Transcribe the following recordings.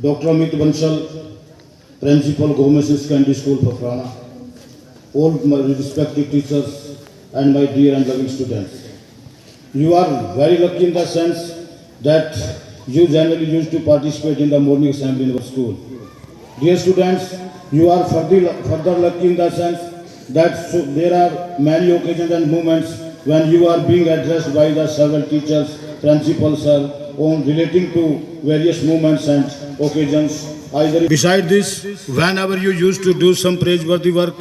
Dr. Amit Bansal, Principal Government Secondary School, Phafrana, all my respected teachers and my dear and loving students. You are very lucky in the sense that you generally used to participate in the morning assembly in our school. Dear students, you are further lucky in the sense that there are many occasions and moments when you are being addressed by the several teachers, principals, on relating to various moments and occasions. Beside this, whenever you used to do some praiseworthy work,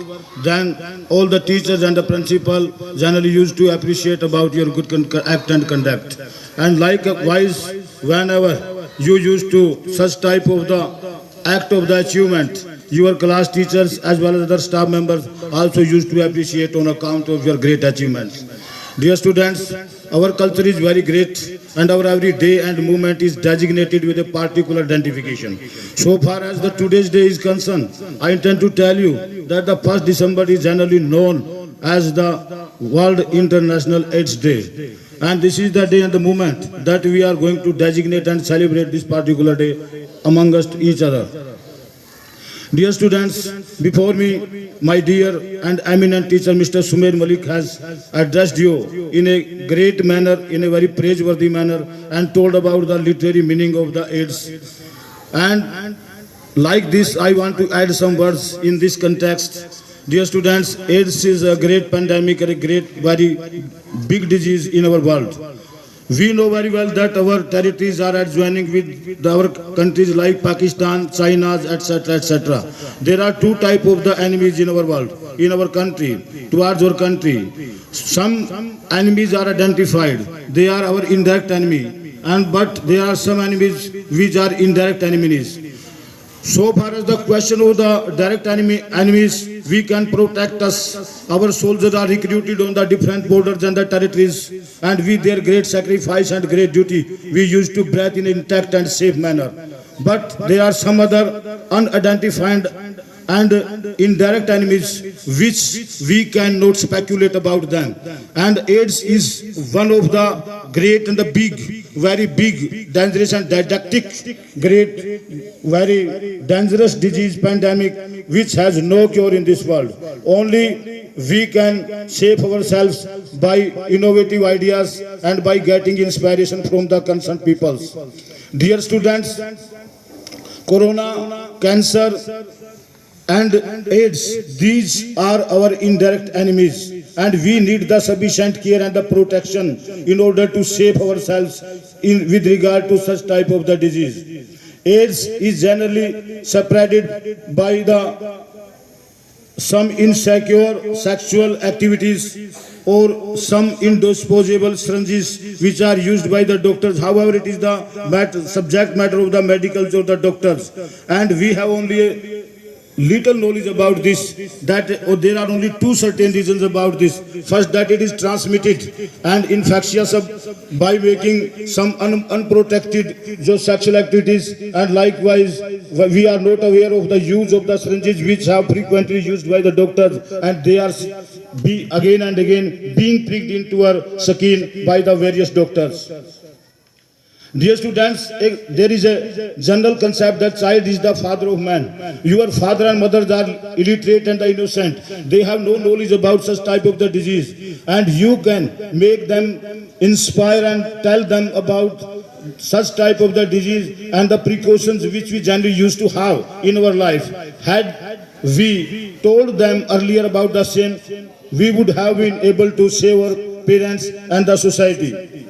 then all the teachers and the principal generally used to appreciate about your good act and conduct. And likewise, whenever you used to such type of the act of the achievement, your class teachers as well as other staff members also used to appreciate on account of your great achievements. Dear students, our culture is very great and our every day and movement is designated with a particular identification. So far as the today's day is concerned, I intend to tell you that the 1st December is generally known as the World International AIDS Day. And this is the day and the moment that we are going to designate and celebrate this particular day among us each other. Dear students, before me, my dear and eminent teacher, Mr. Sumer Malik, has addressed you in a great manner, in a very praiseworthy manner, and told about the literary meaning of the AIDS. And like this, I want to add some words in this context. Dear students, AIDS is a great pandemic and a great, very big disease in our world. We know very well that our territories are adjoining with our countries like Pakistan, China, etc., etc. There are two types of the enemies in our world, in our country, towards our country. Some enemies are identified; they are our indirect enemy, but there are some enemies which are indirect enemies. So far as the question of the direct enemies, we can protect us. Our soldiers are recruited on the different borders and the territories, and with their great sacrifice and great duty, we used to breathe in an intact and safe manner. But there are some other unidentified and indirect enemies which we cannot speculate about them. And AIDS is one of the great and the big, very big, dangerous and didactic, great, very dangerous disease pandemic which has no cure in this world. Only we can save ourselves by innovative ideas and by getting inspiration from the concerned peoples. Dear students, corona, cancer, and AIDS, these are our indirect enemies, and we need the sufficient care and the protection in order to save ourselves with regard to such type of the disease. AIDS is generally spread by some insecure sexual activities or some indisposable syringes which are used by the doctors. However, it is the subject matter of the medicals or the doctors, and we have only a little knowledge about this, that there are only two certain reasons about this. First, that it is transmitted and infectious by making some unprotected sexual activities, and likewise we are not aware of the use of the syringes which are frequently used by the doctors, and they are again and again being pricked into our skin by the various doctors. Dear students, there is a general concept that child is the father of man. Your father and mother are illiterate and innocent. They have no knowledge about such type of the disease. And you can make them inspire and tell them about such type of the disease and the precautions which we generally used to have in our life. Had we told them earlier about the same, we would have been able to save our parents and the society.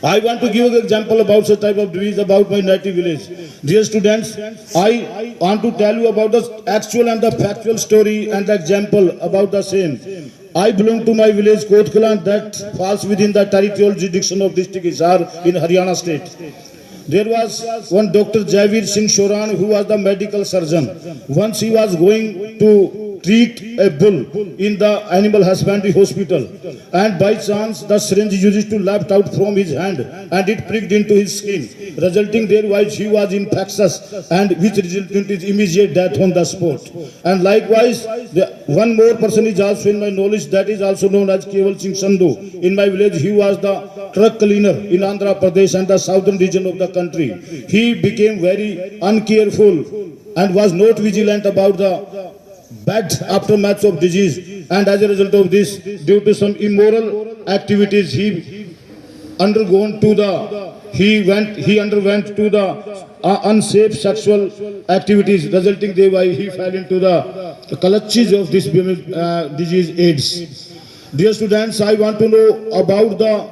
I want to give an example about such type of disease about my native village. Dear students, I want to tell you about the actual and the factual story and the example about the same. I belong to my village Kotkala that falls within the territorial jurisdiction of district Hisar in Haryana state. There was one Dr. Jaivir Singh Shoran who was the medical surgeon. Once he was going to treat a bull in the animal husbandry hospital, and by chance the syringe used to leapt out from his hand and it pricked into his skin, resulting thereby he was infectious and which resulted in his immediate death on the spot. And likewise, one more person is also in my knowledge, that is also known as Keval Singh Sandhu. In my village, he was the truck cleaner in Andhra Pradesh and the southern region of the country. He became very uncareful and was not vigilant about the bad aftermath of disease, and as a result of this, due to some immoral activities, he underwent to the unsafe sexual activities, resulting thereby he fell into the clutches of this disease AIDS. Dear students, I want to know about the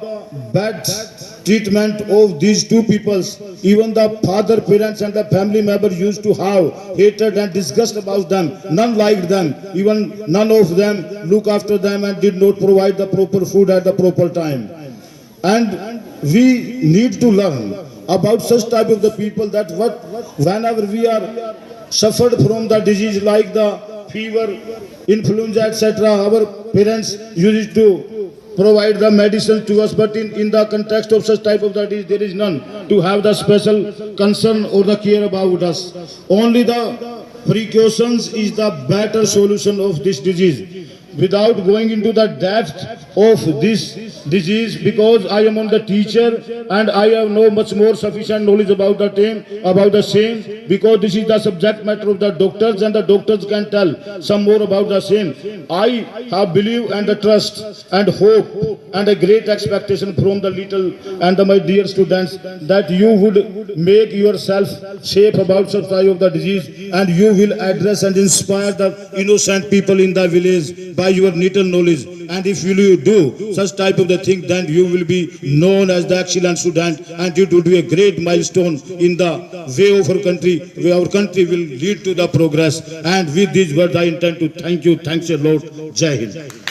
bad treatment of these two peoples. Even the father, parents and the family members used to have hatred and disgust about them. None liked them. Even none of them looked after them and did not provide the proper food at the proper time. And we need to learn about such type of the people that whenever we are suffered from the disease like the fever, influenza, etc., our parents used to provide the medicine to us, but in the context of such type of disease, there is none to have the special concern or the care about us. Only the precautions is the better solution of this disease. Without going into the depth of this disease, because I am on the teacher and I have no much more sufficient knowledge about the same, because this is the subject matter of the doctors and the doctors can tell some more about the same. I have belief and the trust and hope and a great expectation from the little and my dear students that you would make yourself safe about such type of the disease, and you will address and inspire the innocent people in the village by your little knowledge. And if you do such type of the thing, then you will be known as the excellent student, and it will be a great milestone in the way of our country, where our country will lead to the progress. And with these words I intend to thank you. Thanks a lot. Jai Hind.